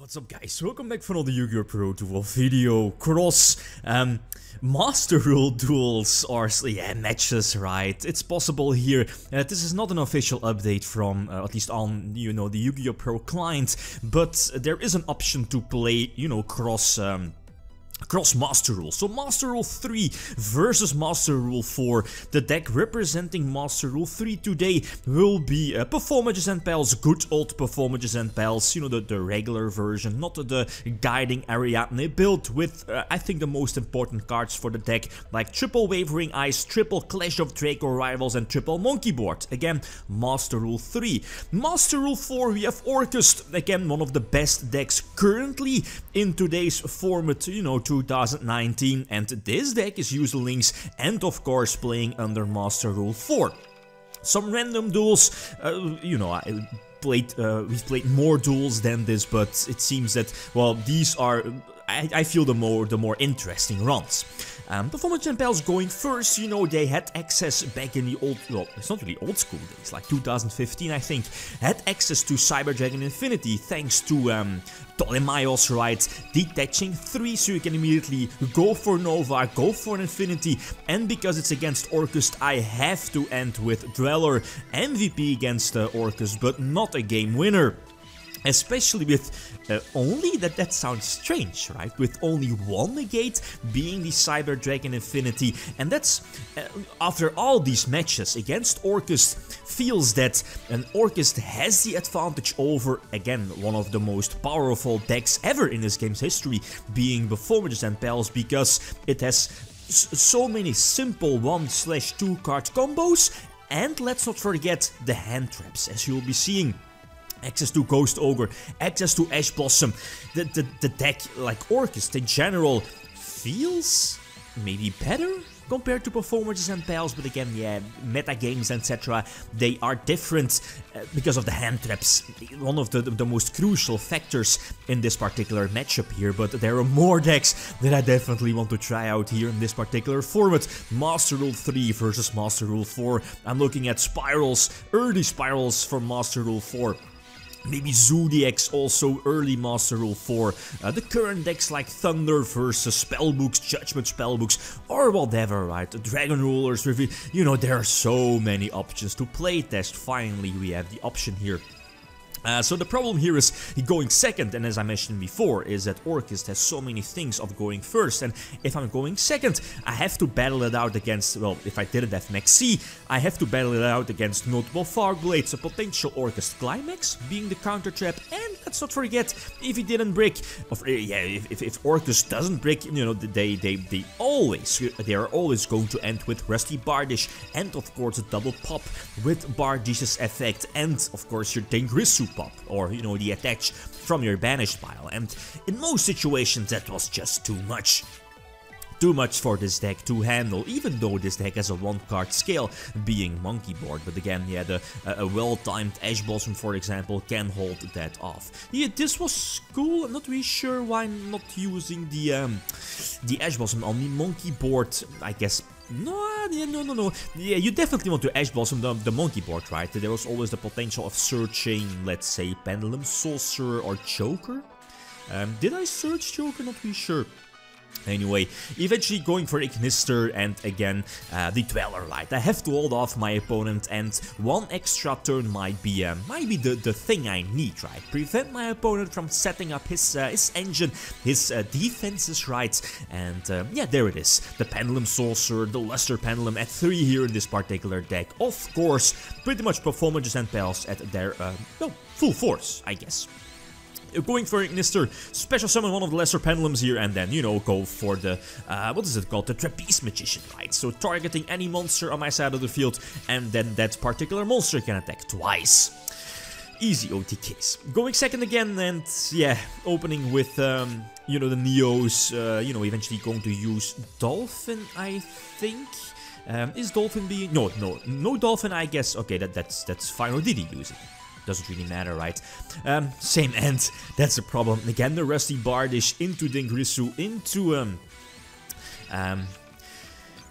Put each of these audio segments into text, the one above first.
What's up guys, welcome back for another YgoPro duel video. Cross Master Rule duels or matches, right? It's possible here. This is not an official update from at least on the YgoPro client, but there is an option to play cross Master Rule. So Master Rule 3 versus Master Rule 4. The deck representing Master Rule 3 today will be Performages and Pals, good old Performages and Pals, the regular version, not the guiding Ariadne build with I think the most important cards for the deck, like triple Wavering Eyes, triple Clash of Draco Rivals and triple Monkey Board. Again, Master Rule 3. Master Rule 4 we have Orcust, again one of the best decks currently in today's format, 2019, and this deck is using links and of course playing under Master Rule 4. Some random duels, we've played more duels than this, but it seems that, well, these are, I feel the more interesting runs. Performance and Pals going first, they had access back in the old, well, it's not really old school days, like 2015 I think, had access to Cyber Dragon Infinity thanks to Ptolemaios, right, detaching 3, so you can immediately go for Nova, go for an Infinity, and because it's against Orcust, I have to end with Dweller, MVP against Orcust, but not a game winner. Especially with only, that sounds strange, right? With only one negate being the Cyber Dragon Infinity, and that's after all these matches against Orcust, feels that an Orcust has the advantage over, again, one of the most powerful decks ever in this game's history, being Performages and Pals, because it has so many simple 1/2 card combos, and let's not forget the hand traps, as you'll be seeing. Access to Ghost Ogre, access to Ash Blossom. The deck, like Orcust in general, feels maybe better compared to Performages and Pals, but again, yeah, meta games, etc., they are different because of the hand traps, one of the most crucial factors in this particular matchup here, but there are more decks that I definitely want to try out here in this particular format. Master Rule 3 versus Master Rule 4. I'm looking at Spirals, early Spirals for Master Rule 4. Maybe Zodiacs also early Master Rule 4, the current decks like Thunder versus Spellbooks, Judgment Spellbooks, or whatever, right, the Dragon Rulers, there are so many options to playtest. Finally we have the option here. So the problem here is going second, and as I mentioned before, is that Orcust has so many things of going first, and if I'm going second, I have to battle it out against, well, if I didn't have Max C, I have to battle it out against multiple Farblades, a potential Orcust Climax being the counter trap, and let's not forget, if he didn't brick, if Orcust doesn't brick, they are always going to end with Rusty Bardish, and of course a double pop with Bardish's effect, and of course your Dengrisu pop, or the attach from your banished pile, and in most situations that was just too much for this deck to handle, even though this deck has a 1-card scale being Monkey Board, but again, yeah, a well-timed Ash Blossom, for example, can hold that off. Yeah, this was cool. I'm not really sure why not using the Ash Blossom on the Monkey Board, I guess. No. Yeah, you definitely want to Ash Blossom the Monkey Board, right? There was always the potential of searching, let's say, Pendulum, Sorcerer, or Joker. Did I search Joker? Not really sure. Anyway, eventually going for Ignister, and again, the Dweller, right? I have to hold off my opponent, and one extra turn might be the thing I need, right? Prevent my opponent from setting up his engine, his defenses, right? And yeah, there it is. The Pendulum Sorcerer, the Luster Pendulum at 3 here in this particular deck. Of course, pretty much Performages and Pals at their, full force, I guess. Going for Ignister, special summon one of the lesser pendulums here, and then, go for the, what is it called, the Trapeze Magician, right? So targeting any monster on my side of the field, and then that particular monster can attack twice. Easy OTKs. Going second again, and yeah, opening with, the Neos, eventually going to use Dolphin, I think. Is Dolphin being, no Dolphin, I guess. Okay, that's fine. Or did he use it? Doesn't really matter, right? Same end, that's the problem. Again, the Rusty Bardish into Dengrisu, into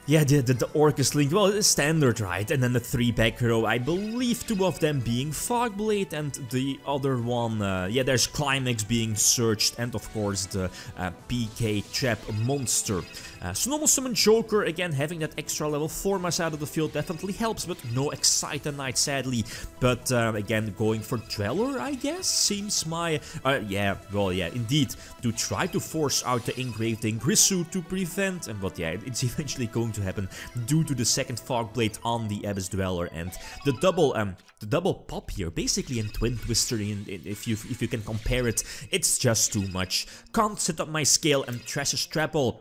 Yeah, the Orcust link, well, it's standard, right? And then the 3 back row, I believe 2 of them being Fogblade, and the other one, yeah, there's Climax being searched, and of course the PK Trap Monster. So normal summon Joker, again, having that extra level 4 mass out of the field definitely helps, but no Exciter-Knight, sadly. But again, going for Dweller, I guess, seems my... yeah, well, yeah, indeed, to try to force out the Engraved Ingrisu to prevent, and but yeah, it's eventually going to happen due to the second Fogblade on the Abyss Dweller, and the double pop here, basically in Twin Twister, if you can compare it, it's just too much. Can't set up my scale, and Trash's Trapple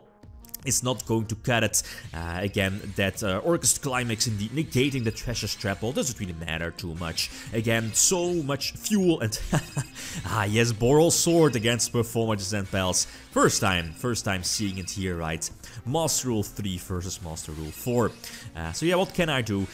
is not going to cut it. Again, that Orcust Climax indeed negating the Treasure's Trapple doesn't really matter too much. Again, so much fuel, and yes, Boral Sword against Performages and Pals. First time seeing it here, right? Master Rule 3 versus Master Rule 4. So yeah, what can I do?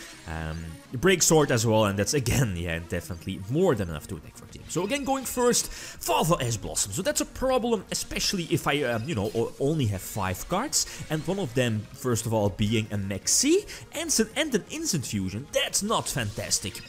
Break Sword as well, and that's again, yeah, definitely more than enough to attack for team. So again, going first, Father Ash Blossom. So that's a problem, especially if I, you know, only have 5 cards, and one of them, first of all, being a Maxi and an Instant Fusion. That's not fantastic.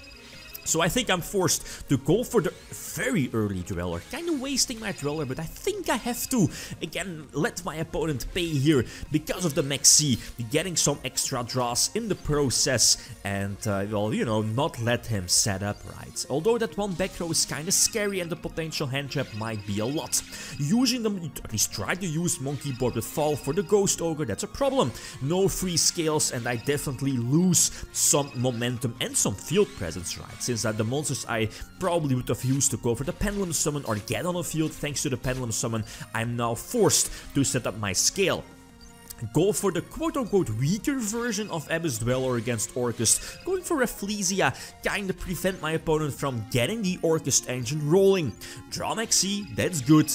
So I think I'm forced to go for the very early Dweller, kind of wasting my Dweller, but I think I have to, again, let my opponent pay here because of the Maxi, getting some extra draws in the process, and, well, you know, not let him set up right. Although that one back row is kind of scary and the potential hand trap might be a lot. Using them, at least try to use Monkey Board with Fall for the Ghost Ogre, that's a problem. No free scales, and I definitely lose some momentum and some field presence, right? Since the monsters I probably would have used to go for the Pendulum Summon or get on the field thanks to the Pendulum Summon, I'm now forced to set up my scale. Go for the quote-unquote weaker version of Abyss Dweller against Orcust, going for Rafflesia, kinda prevent my opponent from getting the Orcust engine rolling. Draw Maxi, that's good.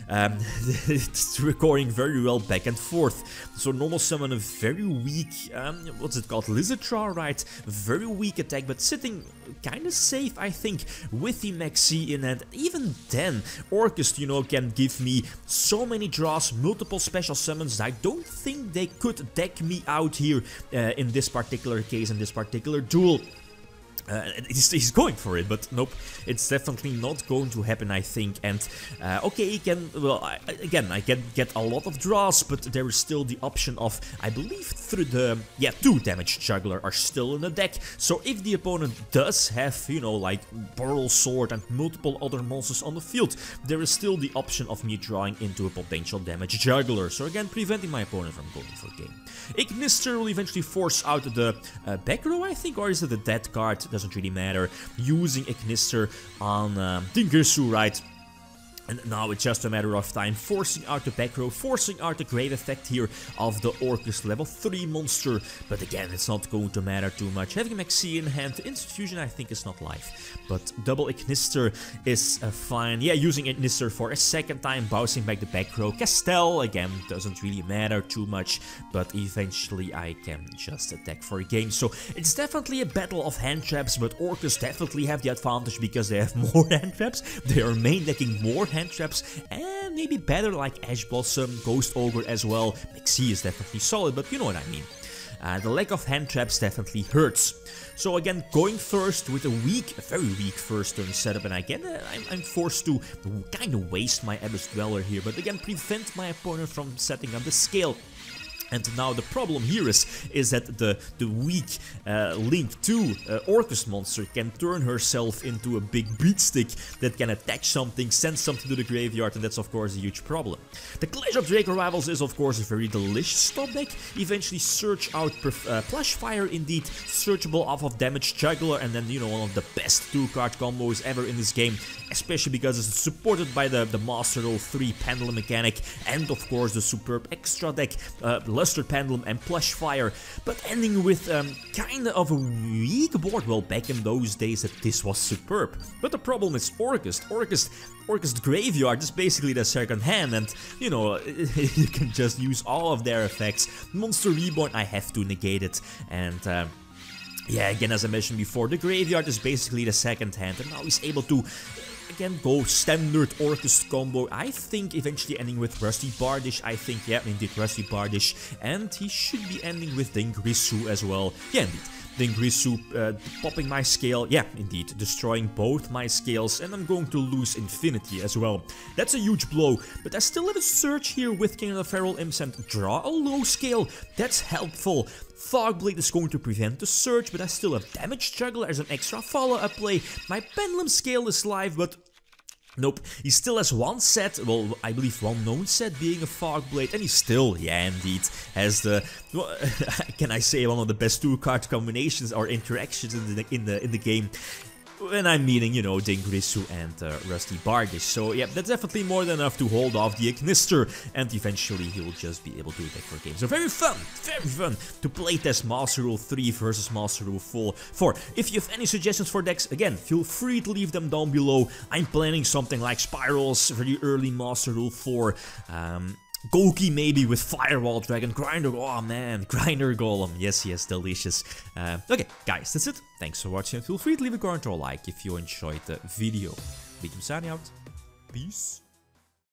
It's recording very well back and forth. So normal summon a very weak, what's it called, Lizardra, right? Very weak attack, but sitting kinda safe, I think, with the Maxi in hand. Even then, Orcust, you know, can give me so many draws, multiple special summons. I don't think they could deck me out here in this particular case, in this particular duel. He's going for it, but nope, it's definitely not going to happen, I think. And okay, he can, well, again, I can get a lot of draws, but there is still the option of, I believe, through the, yeah, 2 damage juggler are still in the deck. So if the opponent does have, you know, like Boral Sword and multiple other monsters on the field, there is still the option of me drawing into a potential damage juggler. So again, preventing my opponent from going for game. Ignister will eventually force out the back row, I think, or is it the dead card? Doesn't really matter. Using Ignister on Ingrisu, right? And now it's just a matter of time, forcing out the back row, forcing out the great effect here of the Orcust level 3 monster. But again, it's not going to matter too much. Having Maxi in hand, Instant Fusion I think is not live. But double Ignister is fine. Yeah, using Ignister for a second time, bouncing back the back row. Castell, again, doesn't really matter too much. But eventually I can just attack for a game. So it's definitely a battle of hand traps, but Orcust definitely have the advantage because they have more hand traps. They are main decking more hand traps, and maybe better like Ash Blossom, Ghost Ogre as well. Maxi is definitely solid, but you know what I mean. The lack of hand traps definitely hurts. So again, going first with a very weak first turn setup, and again, I'm forced to kind of waste my Abyss Dweller here, but again, prevent my opponent from setting up the scale. And now the problem here is that the weak Link 2 Orcust monster can turn herself into a big beatstick that can attack something, send something to the graveyard, and that's of course a huge problem. The Clash of Draco Rivals is of course a very delicious top deck. Eventually search out Plush Fire, indeed, searchable off of Damage Juggler, and then, you know, one of the best 2-card combos ever in this game, especially because it's supported by the Master Rule 3 Pendulum mechanic, and of course the superb extra deck, Luster Pendulum and Plush Fire, but ending with kind of a weak board. Well, back in those days this was superb. But the problem is Orcust Graveyard is basically the second hand, and you know, you can just use all of their effects. Monster Reborn, I have to negate it, and yeah, again, as I mentioned before, the Graveyard is basically the second hand, and now he's able to again go standard Orcust combo. I think eventually ending with Rusty Bardish. I think, yeah, indeed, Rusty Bardish. And he should be ending with Dingrisu as well. Yeah, indeed. Dingrisu popping my scale, yeah, indeed, destroying both my scales, and I'm going to lose Infinity as well. That's a huge blow, but I still have a Surge here with King of the Feral Imps and draw a low scale. That's helpful. Fogblade is going to prevent the Surge, but I still have Damage Juggler as an extra follow-up play. My Pendulum scale is live, but nope, he still has one set, well, I believe one known set being a Fogblade, and he still, yeah, indeed, has the, can I say, one of the best 2-card combinations or interactions in the game. And I'm meaning, you know, Dingrisu and Rusty Bardish. So yeah, that's definitely more than enough to hold off the Ignister, and eventually he will just be able to do that for games. So very fun to playtest Master Rule 3 versus Master Rule 4. If you have any suggestions for decks, again, feel free to leave them down below. I'm planning something like Spirals for the early Master Rule 4. Goki maybe with Firewall Dragon, Grinder, oh man, Grinder Golem, yes, delicious. Okay, guys, that's it. Thanks for watching. Feel free to leave a comment or a like if you enjoyed the video. YgoPro signing out. Peace.